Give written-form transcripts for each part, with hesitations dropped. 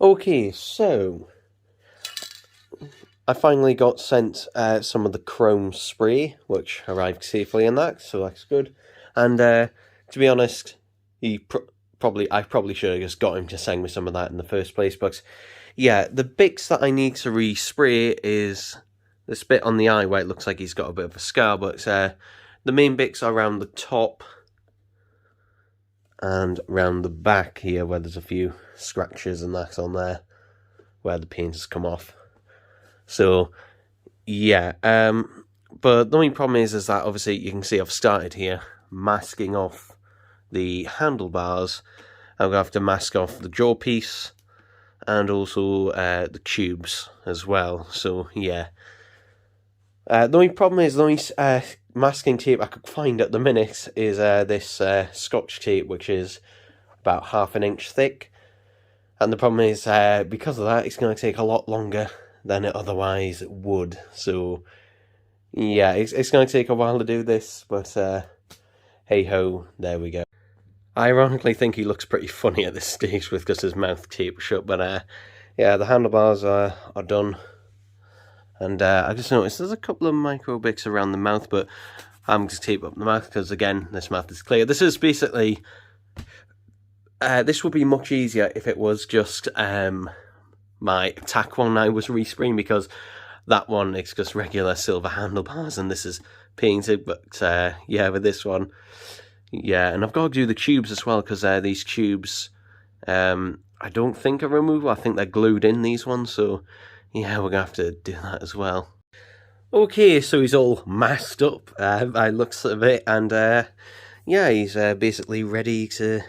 Okay, so I finally got sent some of the chrome spray, which arrived safely in that, so that's good. And to be honest, I probably should have just got him to send me some of that in the first place. But yeah, the bits that I need to respray is this bit on the eye where it looks like he's got a bit of a scar, but the main bits are around the top and around the back here where there's a few scratches and that on there where the paint has come off. So yeah, but the only problem is that obviously you can see I've started here masking off the handlebars. I'm gonna have to mask off the jaw piece and also the tubes as well. So yeah, the only problem is the only masking tape I could find at the minute is this Scotch tape, which is about 1/2 inch thick. And the problem is, because of that, it's going to take a lot longer than it otherwise would. So, yeah, it's going to take a while to do this, but hey-ho, there we go. I ironically think he looks pretty funny at this stage with just his mouth taped shut, but yeah, the handlebars are done. And I just noticed there's a couple of micro bits around the mouth, but I'm going to tape up the mouth because, again, this mouth is clear. This is basically... this would be much easier if it was just my attack one I was respraying, because that one is just regular silver handlebars and this is painted. But yeah, with this one, yeah, and I've got to do the tubes as well, because these tubes I don't think are removable. I think they're glued in, these ones, so yeah, we're gonna have to do that as well. Okay, so he's all masked up by looks of it, and yeah, he's basically ready to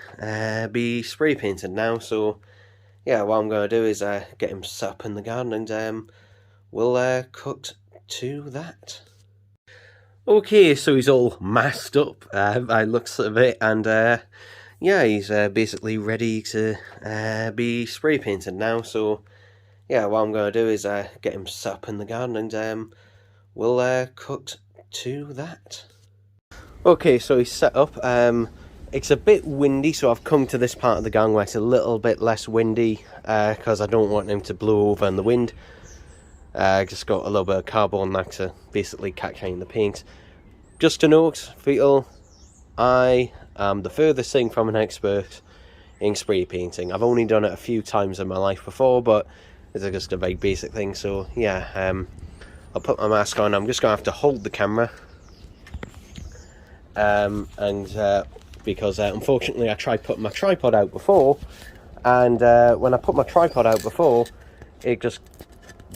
be spray painted now. So yeah, what I'm going to do is get him set up in the garden, and we'll cut to that. Okay, so he's all masked up by looks of it, and yeah, he's basically ready to be spray painted now. So yeah, what I'm going to do is get him set up in the garden, and we'll cut to that. Okay, so he's set up. It's a bit windy, so I've come to this part of the gang where it's a little bit less windy, because I don't want him to blow over in the wind. I just got a little bit of cardboard and that to basically catch in the paint. Just to note, Fetal, I am the furthest thing from an expert in spray painting. I've only done it a few times in my life before, but it's just a very basic thing. So yeah, I'll put my mask on. I'm just going to have to hold the camera. Because unfortunately I tried putting my tripod out before, and when I put my tripod out before, it just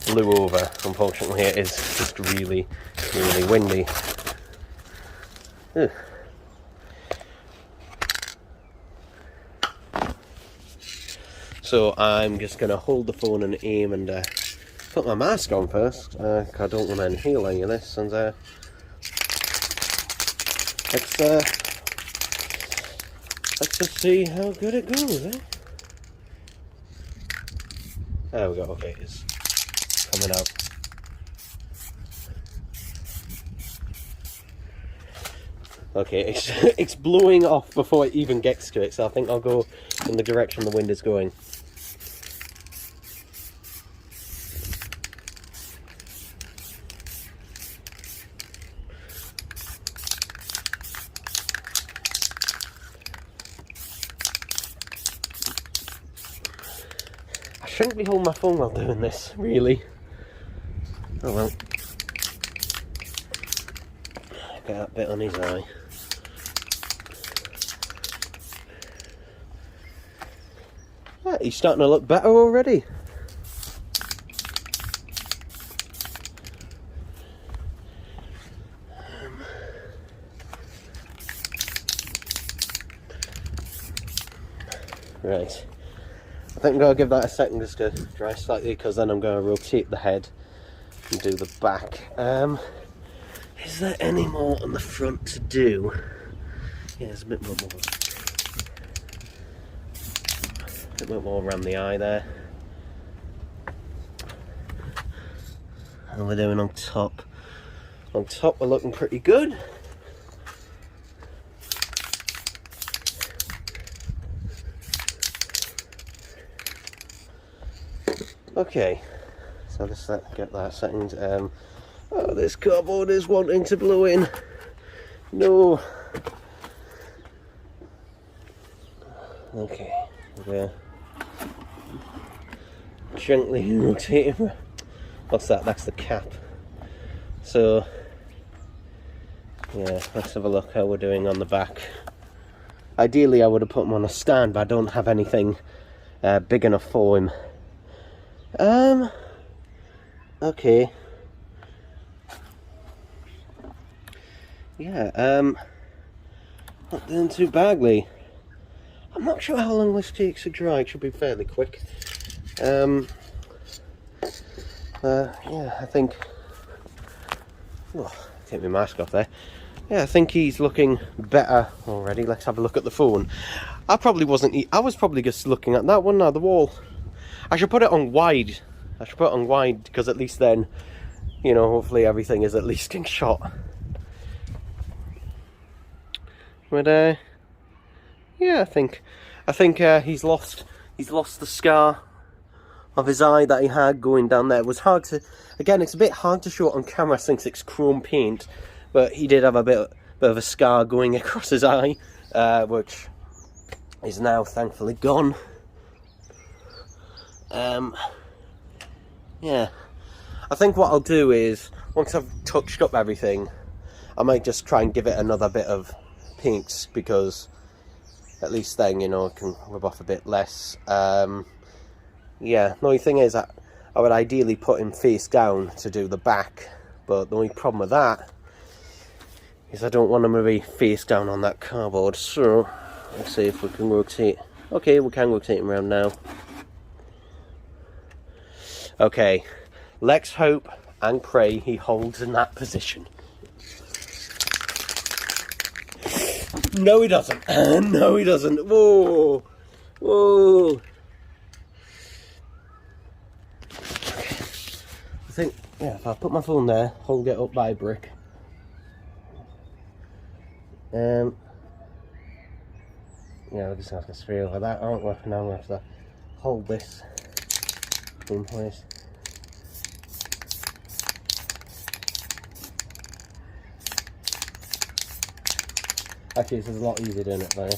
blew over. Unfortunately, it is just really, really windy. Ugh. So I'm just going to hold the phone and aim and put my mask on first, because I don't want to inhale any of this, and let's just see how good it goes, eh? There we go, okay, it's coming out. Okay, it's blowing off before it even gets to it, so I think I'll go in the direction the wind is going. I shouldn't be holding my phone while doing this, really. Oh well. Get that bit on his eye. Yeah, he's starting to look better already. Right. I think I'm going to give that a second just to dry slightly, because then I'm going to rotate the head and do the back. Is there any more on the front to do? Yeah, there's a bit more. A bit more around the eye there. And we're doing on top. On top we're looking pretty good. Okay, so let's get that setting. Oh, this cardboard is wanting to blow in. No. Okay, we're gently rotating. What's that? That's the cap. So, yeah, let's have a look how we're doing on the back. Ideally, I would have put him on a stand, but I don't have anything big enough for him. Okay. Yeah, not doing too badly. I'm not sure how long this takes to dry. It should be fairly quick. Yeah, I think... Oh, take my mask off there. Yeah, I think he's looking better already. Let's have a look at the phone. I was probably just looking at that one now, the wall. I should put it on wide. I should put it on wide, because at least then, you know, hopefully everything is at least in shot. But, yeah, I think he's lost the scar of his eye that he had going down there. It was hard to, again, it's a bit hard to show it on camera since it's chrome paint, but he did have a bit of a scar going across his eye, which is now thankfully gone. Yeah, I think what I'll do is, once I've touched up everything, I might just try and give it another bit of paint, because at least then, you know, it can rub off a bit less. Yeah, the only thing is that I would ideally put him face down to do the back, but the only problem with that is I don't want him to be face down on that cardboard. So let's see if we can rotate. Okay, we can rotate him around now. Okay, let's hope and pray he holds in that position. No, he doesn't. No, he doesn't. Whoa, whoa. I think, yeah, if I put my phone there, hold it up by a brick. Yeah, we're just going to have to straight over that, aren't we? Now we have to hold this in place. Actually, this is a lot easier doing it though.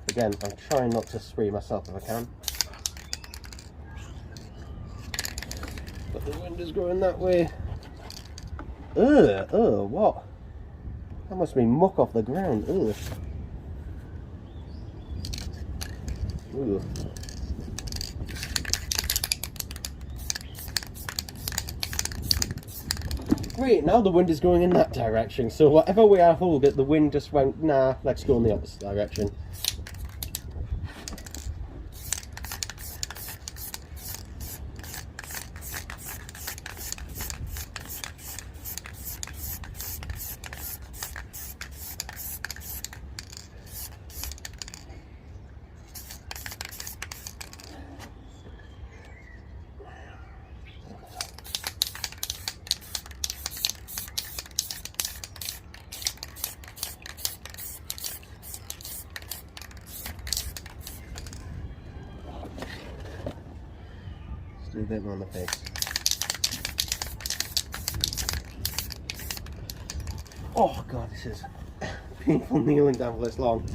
Again, I'm trying not to spray myself if I can. But the wind is going that way. Ugh, what? That must be muck off the ground. Ugh. Ugh. Great, now the wind is going in that direction, so whatever way I hold it, the wind just went, nah, let's go in the opposite direction. Do a bit more on the face. Oh god, this is painful kneeling down for this long.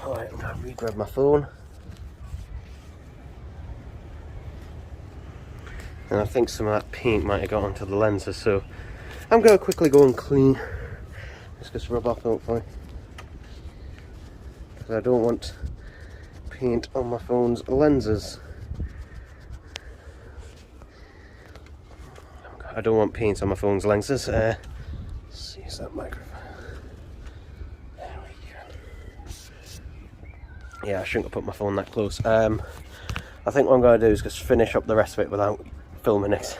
Alright, I'm going to re-grab my phone. And I think some of that paint might have got onto the lenses, so I'm going to quickly go and clean. Just rub off, hopefully. Because I don't want paint on my phone's lenses. I don't want paint on my phone's lenses. Let's see, is that microphone? There we go. Yeah, I shouldn't have put my phone that close. I think what I'm going to do is just finish up the rest of it without filming it.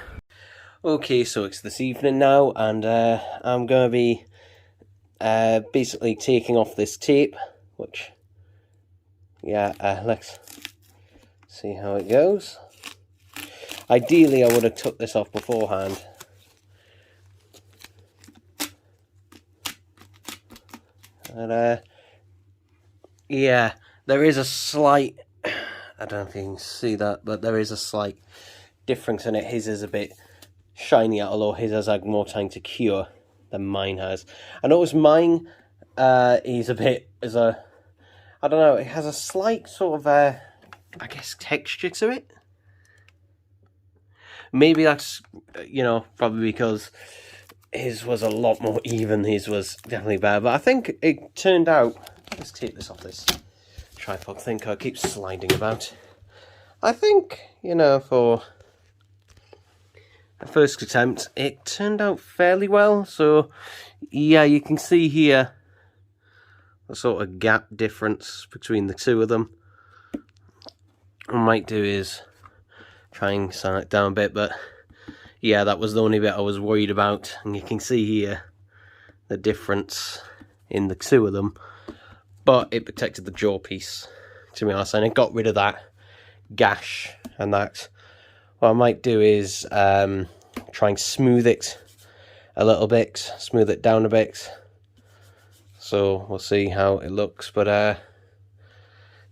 Okay, so it's this evening now, and I'm going to be basically taking off this tape, which, yeah, let's See how it goes. Ideally, I would have took this off beforehand. And yeah, there is a slight, I don't know if you can see that, but there is a slight difference in it. His is a bit shinier, although his has had more time to cure than mine has. I noticed mine is a bit, I don't know, it has a slight sort of, I guess, texture to it. Maybe that's, probably because his was a lot more even. His was definitely better. But I think it turned out... Let's take this off this tripod thing. I keep sliding about. I think, for a first attempt, it turned out fairly well. So, yeah, you can see here the sort of gap difference between the two of them. What I might do is try and sand it down a bit, but yeah, that was the only bit I was worried about. And you can see here the difference in the two of them, but it protected the jaw piece, to be honest, and it got rid of that gash and that. What I might do is try and smooth it a little bit, smooth it down a bit. So we'll see how it looks, but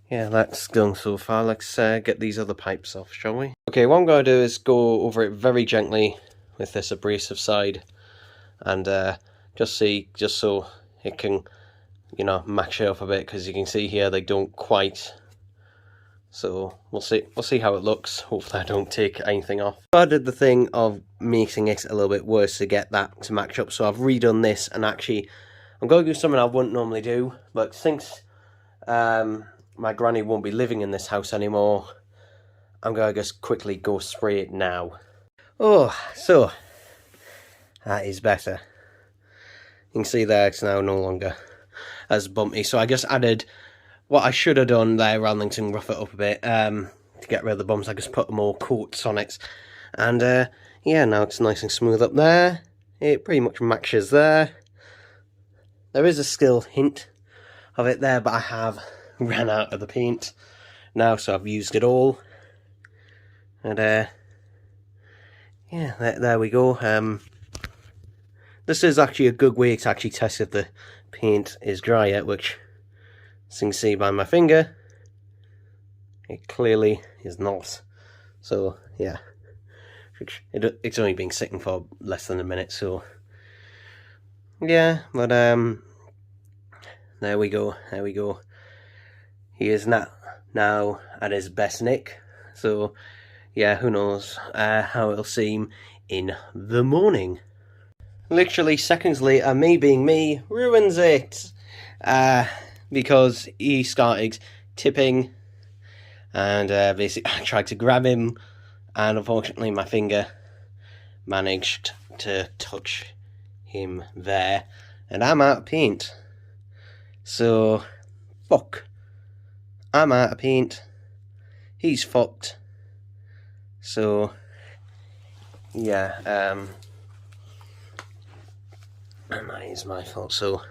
yeah, that's done so far. Let's get these other pipes off, shall we? Okay, what I'm going to do is go over it very gently with this abrasive side, and just so it can, match it up a bit, because you can see here they don't quite. So we'll see how it looks. Hopefully I don't take anything off. I did the thing of making it a little bit worse to get that to match up, so I've redone this, and actually I'm going to do something I wouldn't normally do, but since my granny won't be living in this house anymore, I'm going to just quickly go spray it now. Oh, so that is better. You can see there it's now no longer as bumpy. So I just added what I should have done there rather than rough it up a bit to get rid of the bumps. I just put more coats on it. And yeah, now it's nice and smooth up there. It pretty much matches there. There is a still hint of it there, but I have ran out of the paint now, so I've used it all. And yeah, there we go. This is actually a good way to actually test if the paint is dry yet, which, as you can see by my finger, it clearly is not. So yeah, it's only been sitting for less than a minute, so yeah. But there we go, he is now at his best nick. So yeah, who knows how it'll seem in the morning. Literally seconds later, me being me, ruins it. Because he started tipping, and basically I tried to grab him, and unfortunately my finger managed to touch him there, and I'm out of paint. So, fuck. I'm out of paint. He's fucked. So, yeah, and that is my fault. So,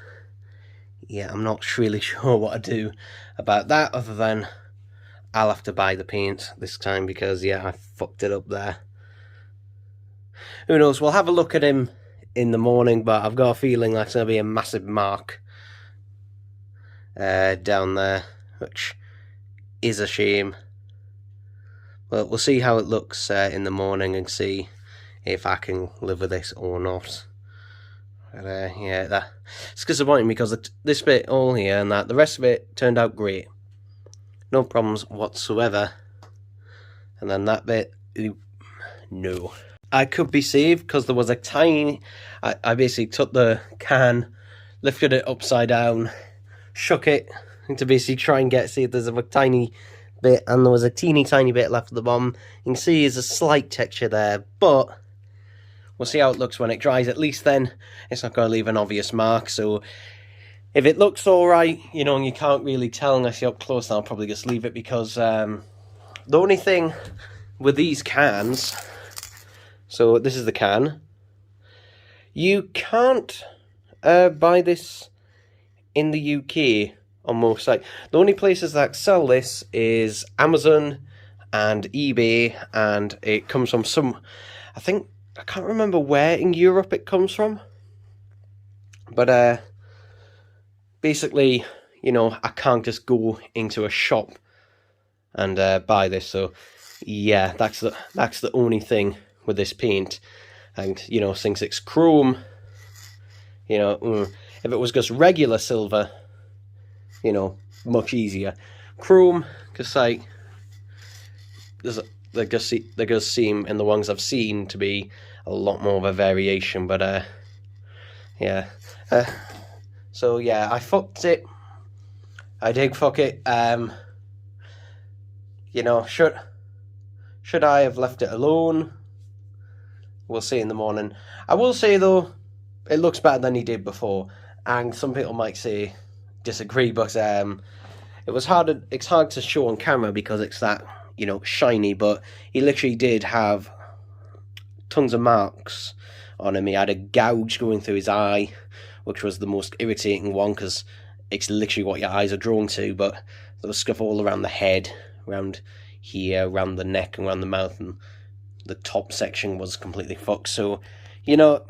yeah, I'm not really sure what to do about that, other than I'll have to buy the paint this time, because, yeah, I fucked it up there. Who knows, we'll have a look at him in the morning, but I've got a feeling that's going to be a massive mark down there, which is a shame. Well, we'll see how it looks in the morning and see if I can live with this or not. But yeah, it's disappointing, because this bit all here and that, the rest of it turned out great. No problems whatsoever. And then that bit, no. I could be saved, because there was a tiny... I basically took the can, lifted it upside down, shook it to basically try and see if there's a tiny bit, and there was a teeny tiny bit left at the bottom. You can see there's a slight texture there, but we'll see how it looks when it dries. At least then it's not going to leave an obvious mark. So if it looks alright, and you can't really tell unless you're up close, then I'll probably just leave it, because the only thing with these cans, so this is the can, you can't buy this in the UK on most sites. The only places that sell this is Amazon and eBay, and it comes from I can't remember where in Europe it comes from, but basically, you know, I can't just go into a shop and buy this. So yeah, that's the only thing with this paint. And you know, since it's chrome, you know, if it was just regular silver, you know, much easier. Chrome, because like they just seem, in the ones I've seen, to be a lot more of a variation. But yeah, so yeah, I fucked it. I did fuck it. You know, should I have left it alone? We'll see in the morning. I will say though, it looks better than he did before, and some people might say disagree, but it's hard to show on camera because it's that, you know, shiny, but he literally did have tons of marks on him. He had a gouge going through his eye, which was the most irritating one because it's literally what your eyes are drawn to, but there was stuff all around the head, around here, around the neck, and around the mouth, and the top section was completely fucked. So, you know,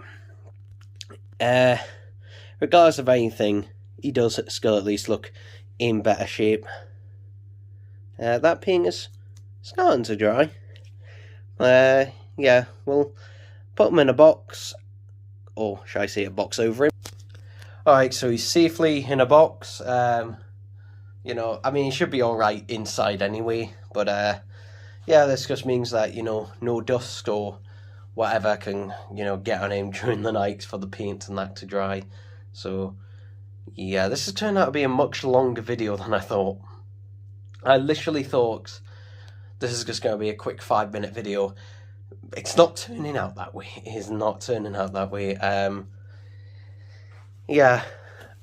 regardless of anything, he does still at least look in better shape. That paint is starting to dry. Yeah, we'll put him in a box, or should I say a box over him. Alright, so he's safely in a box. You know, I mean, he should be alright inside anyway, but yeah, this just means that, you know, no dust or whatever can, you know, get on him during the night for the paint and that to dry. So yeah, this has turned out to be a much longer video than I thought. I literally thought this is just going to be a quick 5-minute video. It's not turning out that way. It is not turning out that way. Yeah,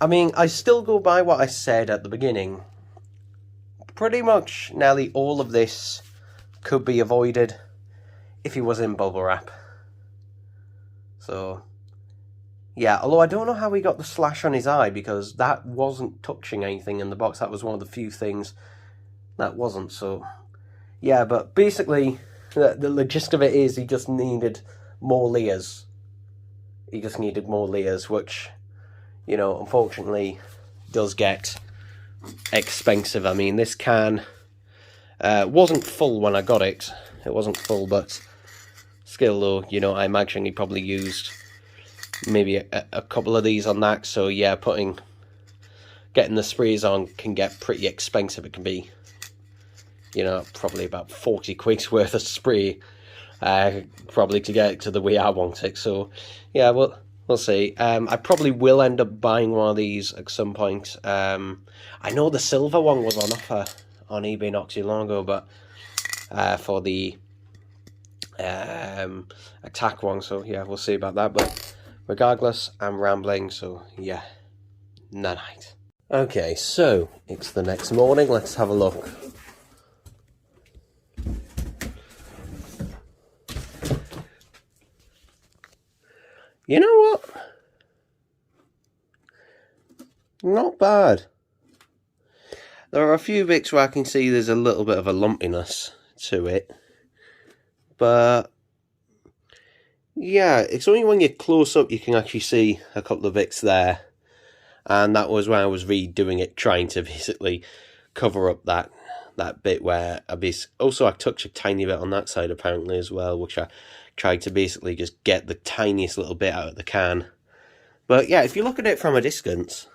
I mean, I still go by what I said at the beginning. Pretty much nearly all of this could be avoided if he was in bubble wrap. So yeah, although I don't know how he got the slash on his eye, because that wasn't touching anything in the box. That was one of the few things that wasn't. So yeah, but basically the gist of it is he just needed more layers. He just needed more layers, which, you know, unfortunately does get expensive. I mean, this can wasn't full when I got it. It wasn't full, but still though, you know, I imagine he probably used maybe a couple of these on that. So yeah, getting the sprays on can get pretty expensive. It can be, you know, probably about 40 quid's worth of spray, probably to get it to the way I want it. So yeah, we'll see. I probably will end up buying one of these at some point. I know the silver one was on offer on eBay not too long ago, but for the attack one. So yeah, we'll see about that. But regardless, I'm rambling, so yeah, night. Okay, so it's the next morning. Let's have a look. You know what? Not bad. There are a few bits where I can see there's a little bit of a lumpiness to it, but yeah, it's only when you're close up you can actually see a couple of bits there, and that was when I was redoing it, trying to basically cover up that bit where I touched a tiny bit on that side apparently as well, which I tried to basically just get the tiniest little bit out of the can. But yeah, if you look at it from a distance,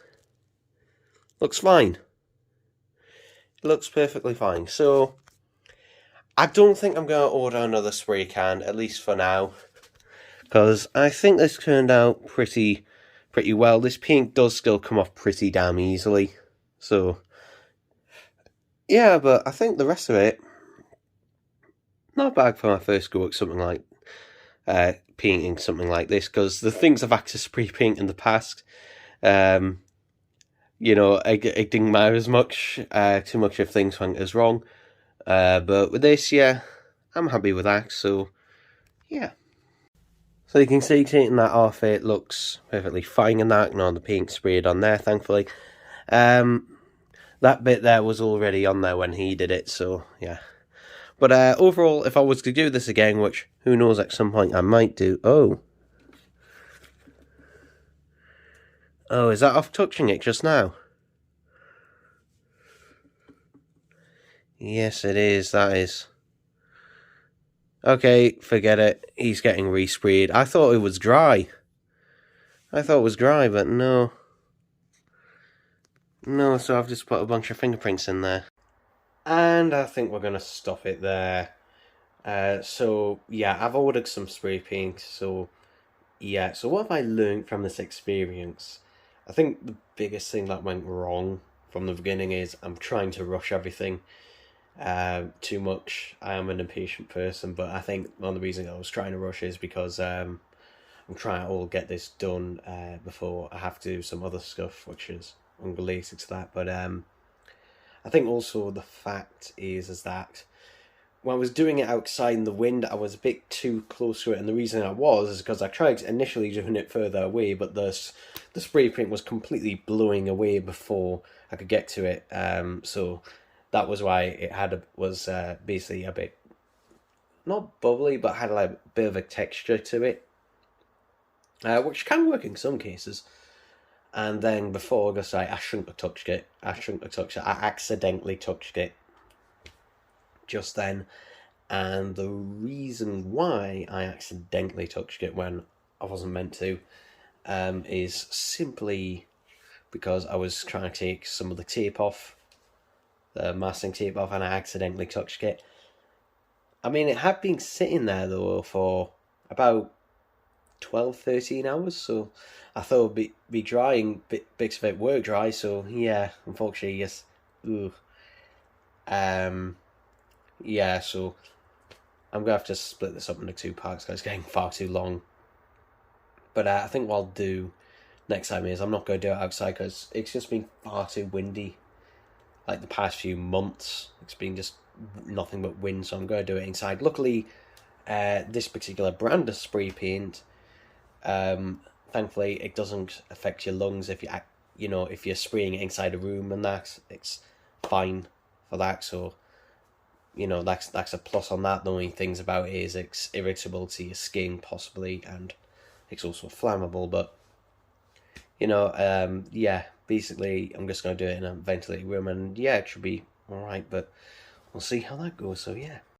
looks fine. It looks perfectly fine. So I don't think I'm going to order another spray can, at least for now, because I think this turned out pretty well. This paint does still come off pretty damn easily. So yeah, but I think the rest of it, not bad for my first go at something like painting something like this, because the things I've had to spray paint in the past, you know, it didn't matter as much, too much if things went as wrong. But with this, yeah, I'm happy with that. So yeah. So you can see taking that off, it looks perfectly fine in that, and all the paint sprayed on there, thankfully. That bit there was already on there when he did it, so yeah. But overall, if I was to do this again, which who knows, at some point I might do. Oh, is that off touching it just now? Yes, it is. That is. Okay, forget it. He's getting resprayed. I thought it was dry. But no. No, so I've just put a bunch of fingerprints in there. And I think we're going to stop it there. So, yeah, I've ordered some spray paint. So, yeah. So what have I learned from this experience? I think the biggest thing that went wrong from the beginning is I'm trying to rush everything too much. I am an impatient person, but I think one of the reasons I was trying to rush is because I'm trying to all get this done before I have to do some other stuff, which is unrelated to that. But I think also the fact is that when I was doing it outside in the wind, I was a bit too close to it, and the reason I was is because I tried initially doing it further away, but the spray paint was completely blowing away before I could get to it. So that was why it was basically a bit not bubbly, but had like a bit of a texture to it, which can work in some cases. And then before August, I shouldn't have touched it. I accidentally touched it just then. And the reason why I accidentally touched it when I wasn't meant to is simply because I was trying to take some of the tape off, the masking tape off, and I accidentally touched it. I mean, it had been sitting there though for about 12, 13 hours, so I thought it'd be drying, bits of it were dry, so yeah, unfortunately, yes. Ooh. Yeah, so I'm going to have to split this up into 2 parts because it's getting far too long. But I think what I'll do next time is I'm not going to do it outside because it's just been far too windy. Like the past few months, it's been just nothing but wind, so I'm going to do it inside. Luckily, this particular brand of spray paint, thankfully, it doesn't affect your lungs if if you're spraying it inside a room, and it's fine for that. So, that's a plus on that. The only things about it is it's irritable to your skin possibly, and it's also flammable. But yeah, basically, I'm just gonna do it in a ventilated room, and yeah, it should be all right. But we'll see how that goes. So yeah.